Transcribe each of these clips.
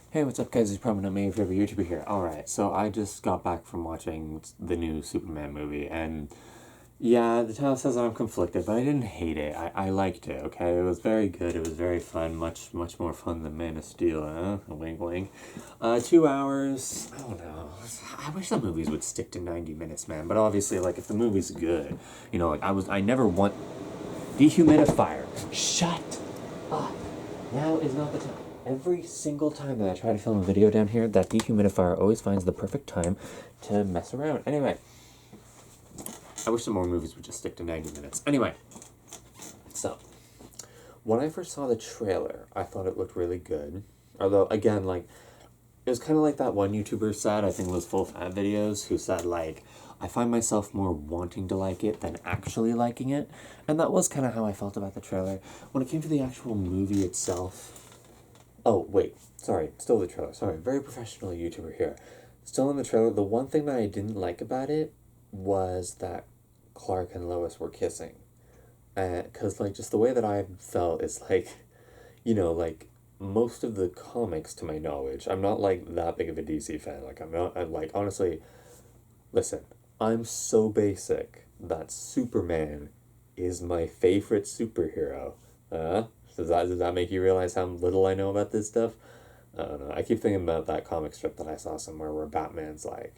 Hey, what's up, guys? It's probably not me, favorite YouTuber here. Alright, so I just got back from watching the new Superman movie, and yeah, the title says I'm conflicted, but I didn't hate it. I liked it, okay? It was very good, it was very fun, much more fun than Man of Steel, Wink wink. 2 hours, I don't know. I wish the movies would stick to 90 minutes, man, but obviously, like, if the movie's good, I never want. Dehumidifier. Shut up. Now is not the time. Every single time that I try to film a video down here, that dehumidifier always finds the perfect time to mess around. Anyway, I wish some more movies would just stick to 90 minutes. Anyway, so, when I first saw the trailer, I thought it looked really good. Although, again, like, it was kind of like that one YouTuber said, I think it was Full Fat Videos, who said, like, I find myself more wanting to like it than actually liking it. And that was kind of how I felt about the trailer. When it came to the actual movie itself. Oh, wait. Sorry. Still the trailer. Sorry. Very professional YouTuber here. Still in the trailer. The one thing that I didn't like about it was that Clark and Lois were kissing. Because, like, just the way that I felt is like, like, most of the comics, to my knowledge, I'm not, like, that big of a DC fan. Like, I'm like, honestly, listen, I'm so basic that Superman is my favorite superhero. Does that make you realize how little I know about this stuff? I don't know. I keep thinking about that comic strip that I saw somewhere where Batman's like,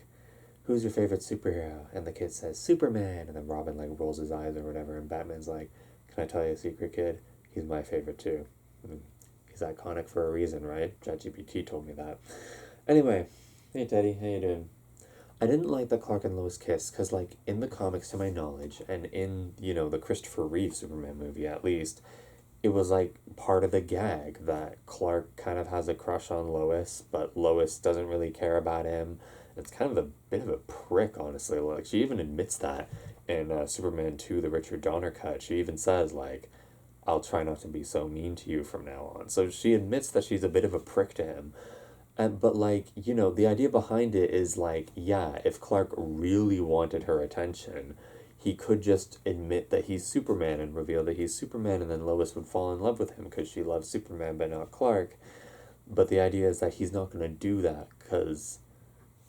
"Who's your favorite superhero?" And the kid says, "Superman." And then Robin like rolls his eyes or whatever, and Batman's like, "Can I tell you a secret, kid? He's my favorite too. I mean, he's iconic for a reason, right?" ChatGPT told me that. Anyway, hey Teddy, how you doing? I didn't like the Clark and Lois kiss because, like, in the comics, to my knowledge, and in, the Christopher Reeve Superman movie at least, it was like part of the gag that Clark kind of has a crush on Lois, but Lois doesn't really care about him. It's kind of a bit of a prick, honestly. Like, she even admits that in Superman 2, the Richard Donner cut. She even says, like, I'll try not to be so mean to you from now on. So she admits that she's a bit of a prick to him. But like, the idea behind it is like, yeah, if Clark really wanted her attention, he could just admit that he's Superman and reveal that he's Superman, and then Lois would fall in love with him because she loves Superman but not Clark. But the idea is that he's not going to do that because,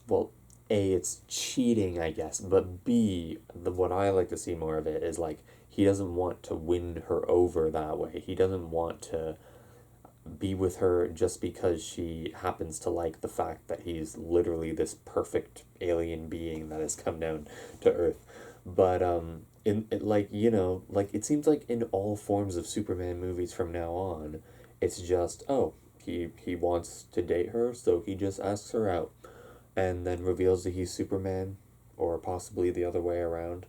well, A, it's cheating, I guess, but B, what I like to see more of it is like, he doesn't want to win her over that way. He doesn't want to be with her just because she happens to like the fact that he's literally this perfect alien being that has come down to Earth. But in it, like like it seems like in all forms of Superman movies from now on, it's just he wants to date her, so he just asks her out, and then reveals that he's Superman, or possibly the other way around,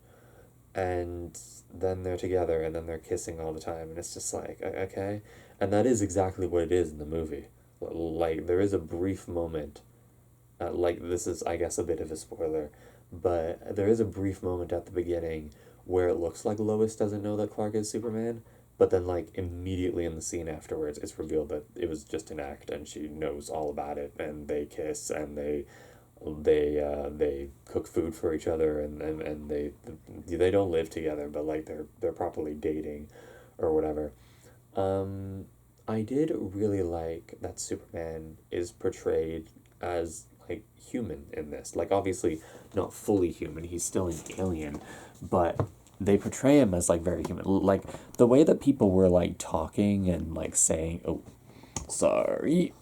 and then they're together and then they're kissing all the time, and it's just like, okay. And that is exactly what it is in the movie. Like, there is a brief moment, like, this is, I guess, a bit of a spoiler, but there is a brief moment at the beginning where it looks like Lois doesn't know that Clark is Superman, but then, like, immediately in the scene afterwards, it's revealed that it was just an act and she knows all about it, and they kiss and they cook food for each other, and they don't live together, but like they're properly dating or whatever. um I did really like that Superman is portrayed as like human in this, like obviously not fully human, he's still an alien, but they portray him as like very human, like the way that people were like talking and like saying, oh, sorry,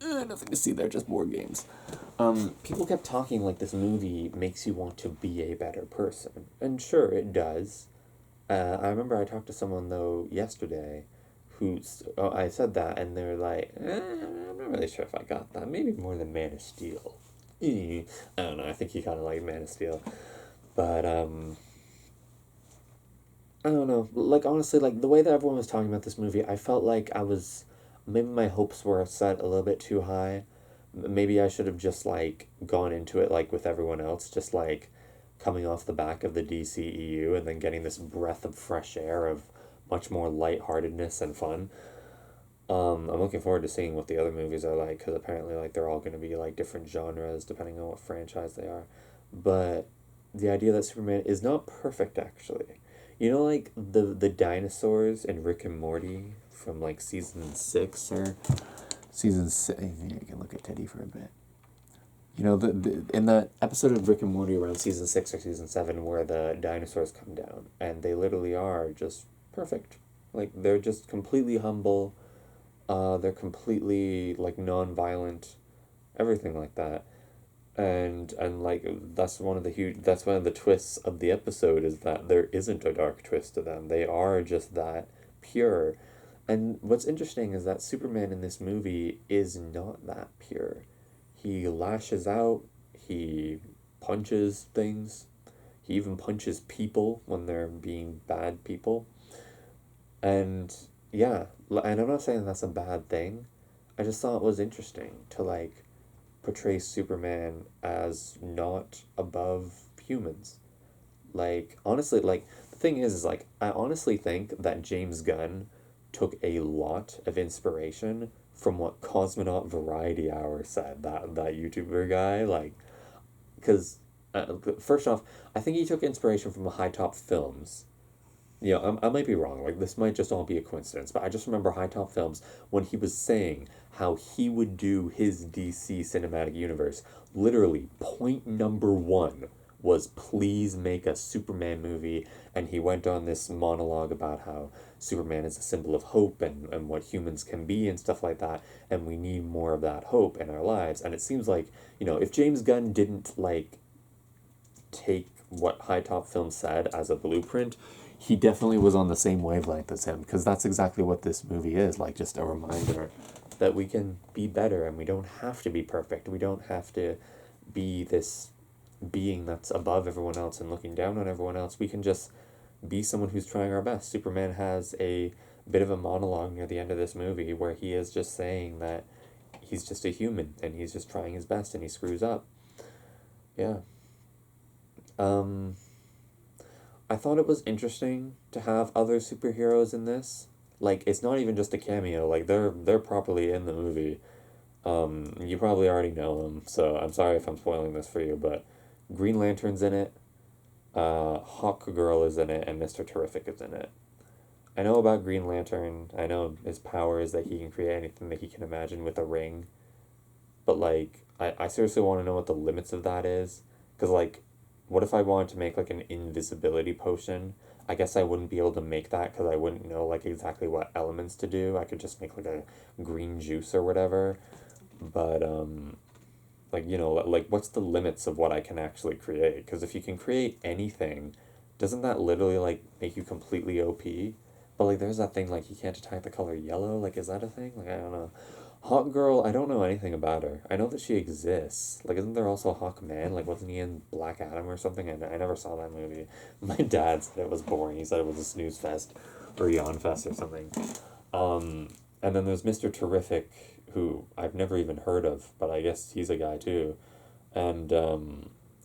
nothing to see there, just board games. People kept talking like this movie makes you want to be a better person. And sure, it does. I remember I talked to someone, though, yesterday I said that, and they're like, I'm not really sure if I got that. Maybe more than Man of Steel. I don't know, I think he kind of like Man of Steel. But, I don't know. Like, honestly, like, the way that everyone was talking about this movie, I felt like maybe my hopes were set a little bit too high. Maybe I should have just, like, gone into it, like, with everyone else, just, like, coming off the back of the DCEU and then getting this breath of fresh air of much more lightheartedness and fun. I'm looking forward to seeing what the other movies are like, because apparently, like, they're all going to be, like, different genres depending on what franchise they are. But the idea that Superman is not perfect, actually. Like, the dinosaurs in Rick and Morty from, like, season 6 or season 6. You can look at Teddy for a bit. You know, in the episode of Rick and Morty around season 6 or season 7 where the dinosaurs come down, and they literally are just perfect. Like, they're just completely humble. They're completely, like, non-violent, everything like that. And like that's one of the twists of the episode, is that there isn't a dark twist to them. They are just that pure. And what's interesting is that Superman in this movie is not that pure. He lashes out, he punches things, he even punches people when they're being bad people. And yeah, and I'm not saying that's a bad thing. I just thought it was interesting to like portray Superman as not above humans. Like, honestly, like, the thing is like, I honestly think that James Gunn took a lot of inspiration from what Cosmonaut Variety Hour said, that YouTuber guy, like, because, first off, I think he took inspiration from the High Top Films. You know, I might be wrong. Like, this might just all be a coincidence, but I just remember High Top Films when he was saying how he would do his DC cinematic universe. Literally, point number one was please make a Superman movie, and he went on this monologue about how Superman is a symbol of hope and what humans can be and stuff like that, and we need more of that hope in our lives. And it seems like, you know, if James Gunn didn't, like, take what High Top Film said as a blueprint, he definitely was on the same wavelength as him, because that's exactly what this movie is, like, just a reminder that we can be better and we don't have to be perfect. We don't have to be this being that's above everyone else and looking down on everyone else. We can just be someone who's trying our best. Superman has a bit of a monologue near the end of this movie where he is just saying that he's just a human and he's just trying his best and he screws up. Yeah. Um, I thought it was interesting to have other superheroes in this. Like, it's not even just a cameo. Like, they're properly in the movie. You probably already know them, so I'm sorry if I'm spoiling this for you, but Green Lantern's in it, Hawk Girl is in it, and Mr. Terrific is in it. I know about Green Lantern. I know his power is that he can create anything that he can imagine with a ring. But, like, I seriously want to know what the limits of that is. Because, like, what if I wanted to make, like, an invisibility potion? I guess I wouldn't be able to make that because I wouldn't know, like, exactly what elements to do. I could just make, like, a green juice or whatever. But, like, you know, like, what's the limits of what I can actually create? Because if you can create anything, doesn't that literally, like, make you completely OP? But, like, there's that thing, like, you can't attack the color yellow. Like, is that a thing? Like, I don't know. Hawk Girl, I don't know anything about her. I know that she exists. Like, isn't there also Hawk Man? Like, wasn't he in Black Adam or something? I never saw that movie. My dad said it was boring. He said it was a snooze fest or yawn fest or something. Um, and then there's Mr. Terrific, who I've never even heard of, but I guess he's a guy too. And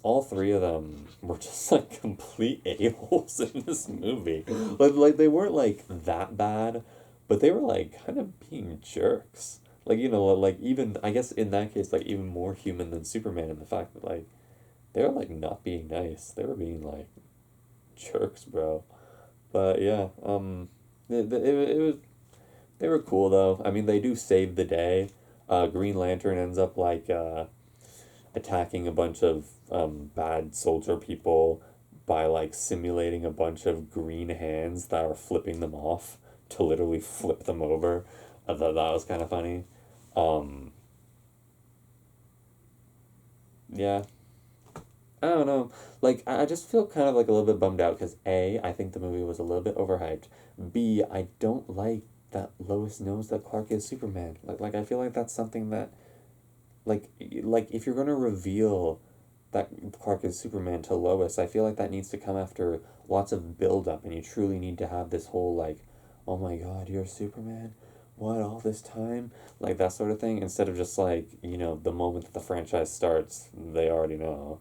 all three of them were just like complete a-holes in this movie. Like they weren't like that bad, but they were like kind of being jerks. Like, you know, like, even I guess in that case, like, even more human than Superman, in the fact that, like, they were like not being nice. They were being like jerks, bro. But yeah, it was, they were cool though. I mean, they do save the day. Green Lantern ends up like attacking a bunch of bad soldier people by like simulating a bunch of green hands that are flipping them off to literally flip them over. I thought that was kind of funny. Um, yeah, I don't know. Like, I just feel kind of like a little bit bummed out because A, I think the movie was a little bit overhyped. B, I don't like that Lois knows that Clark is Superman. Like I feel like that's something that, like if you're gonna reveal that Clark is Superman to Lois, I feel like that needs to come after lots of build up, and you truly need to have this whole like, oh my God, you're Superman. What, all this time? Like that sort of thing, instead of just like, you know, the moment that the franchise starts, they already know.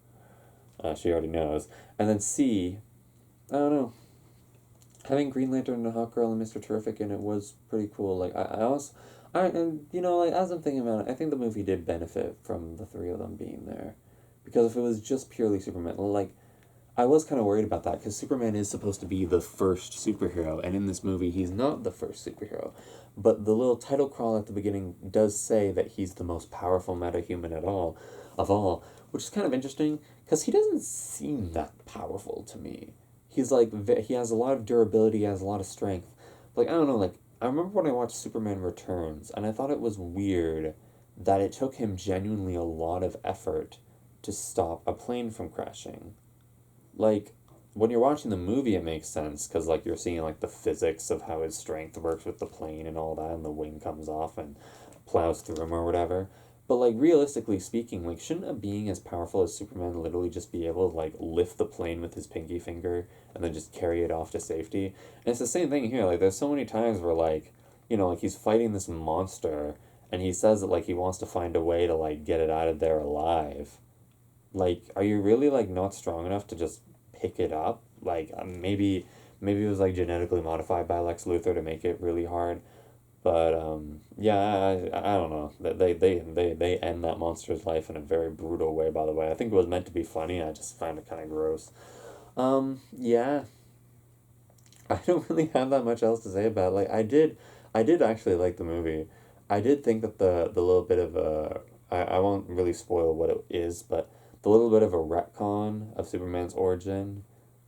She already knows. And then C, I don't know. Having Green Lantern and Hawkgirl and Mr. Terrific in it was pretty cool. Like I also, and you know, like as I'm thinking about it, I think the movie did benefit from the three of them being there, because if it was just purely Superman, like I was kind of worried about that because Superman is supposed to be the first superhero, and in this movie, he's not the first superhero. But the little title crawl at the beginning does say that he's the most powerful metahuman of all, which is kind of interesting because he doesn't seem that powerful to me. He's like he has a lot of durability, he has a lot of strength. Like I don't know, like I remember when I watched Superman Returns, and I thought it was weird that it took him genuinely a lot of effort to stop a plane from crashing. Like when you're watching the movie it makes sense because like you're seeing like the physics of how his strength works with the plane and all that, and the wing comes off and plows through him or whatever. But like realistically speaking, like shouldn't a being as powerful as Superman literally just be able to like lift the plane with his pinky finger and then just carry it off to safety? And it's the same thing here. Like there's so many times where like, like he's fighting this monster and he says that like he wants to find a way to like get it out of there alive. Like, are you really like not strong enough to just pick it up? Like, maybe it was like genetically modified by Lex Luthor to make it really hard. But yeah, I don't know. They end that monster's life in a very brutal way. By the way, I think it was meant to be funny. I just found it kind of gross. Yeah, I don't really have that much else to say about it. Like I did actually like the movie. I did think that the little bit of I won't really spoil what it is, but the little bit of a retcon of Superman's origin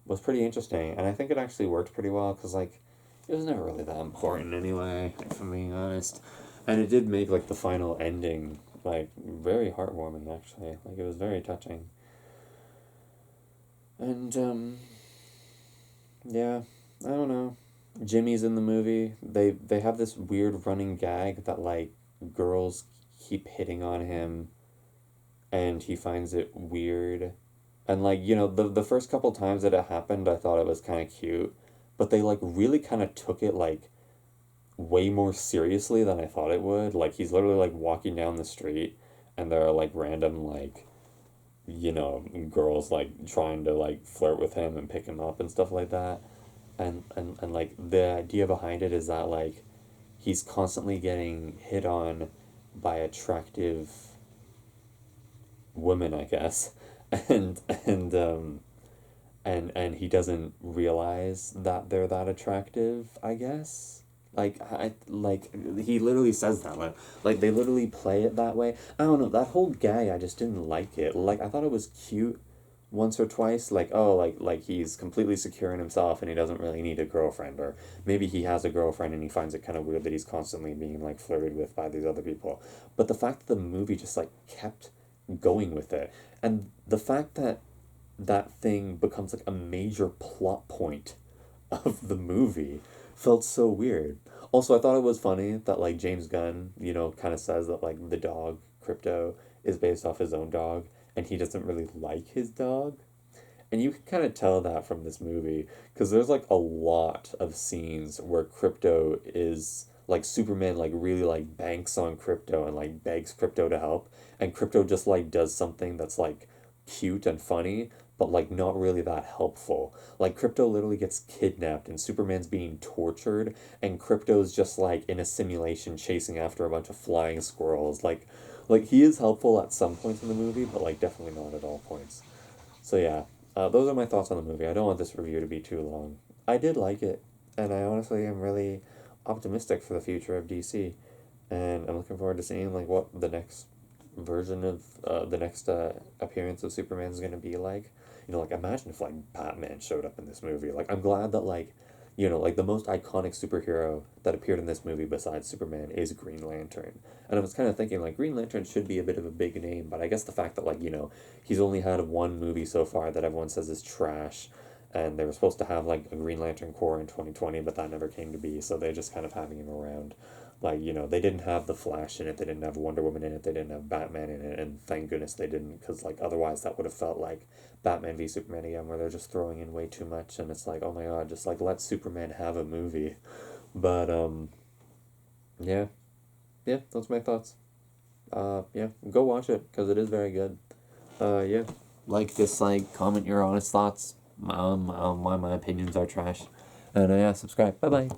was pretty interesting, and I think it actually worked pretty well because like it was never really that important anyway, if I'm being honest, and it did make like the final ending like very heartwarming actually, like it was very touching, and yeah, I don't know. Jimmy's in the movie. They have this weird running gag that like girls keep hitting on him and he finds it weird. And like, the first couple times that it happened, I thought it was kind of cute, but they like really kind of took it like way more seriously than I thought it would. Like he's literally like walking down the street and there are like random like girls like trying to like flirt with him and pick him up and stuff like that. And like the idea behind it is that like he's constantly getting hit on by attractive women, I guess. And and he doesn't realize that they're that attractive, I guess. Like he literally says that like they literally play it that way. I don't know, that whole gag I just didn't like it. Like I thought it was cute once or twice, like oh like he's completely secure in himself and he doesn't really need a girlfriend, or maybe he has a girlfriend and he finds it kind of weird that he's constantly being like flirted with by these other people. But the fact that the movie just like kept going with it, and the fact that that thing becomes like a major plot point of the movie felt so weird. Also, I thought it was funny that like James Gunn, kind of says that like the dog Crypto is based off his own dog and he doesn't really like his dog. And you can kind of tell that from this movie because there's like a lot of scenes where Crypto is like Superman like really like banks on Crypto and like begs Crypto to help, and Crypto just like does something that's like cute and funny but like not really that helpful. Like Crypto literally gets kidnapped and Superman's being tortured and Crypto's just like in a simulation chasing after a bunch of flying squirrels. Like he is helpful at some points in the movie, but like definitely not at all points. So yeah, those are my thoughts on the movie. I don't want this review to be too long. I did like it, and I honestly am really optimistic for the future of DC, and I'm looking forward to seeing like what the next version of the next appearance of Superman is gonna be like. Like imagine if like Batman showed up in this movie. Like I'm glad that like like the most iconic superhero that appeared in this movie besides Superman is Green Lantern. And I was kind of thinking like Green Lantern should be a bit of a big name, but I guess the fact that like, he's only had one movie so far that everyone says is trash, and they were supposed to have like a Green Lantern Corps in 2020, but that never came to be, so they're just kind of having him around. Like, they didn't have the Flash in it, they didn't have Wonder Woman in it, they didn't have Batman in it, and thank goodness they didn't, because like otherwise that would have felt like Batman v Superman again, where they're just throwing in way too much, and it's like, oh my god, just like let Superman have a movie. But yeah, yeah, those are my thoughts. Yeah, go watch it because it is very good. Yeah, like, dislike, comment your honest thoughts. Why my opinions are trash, and yeah, subscribe. Bye bye.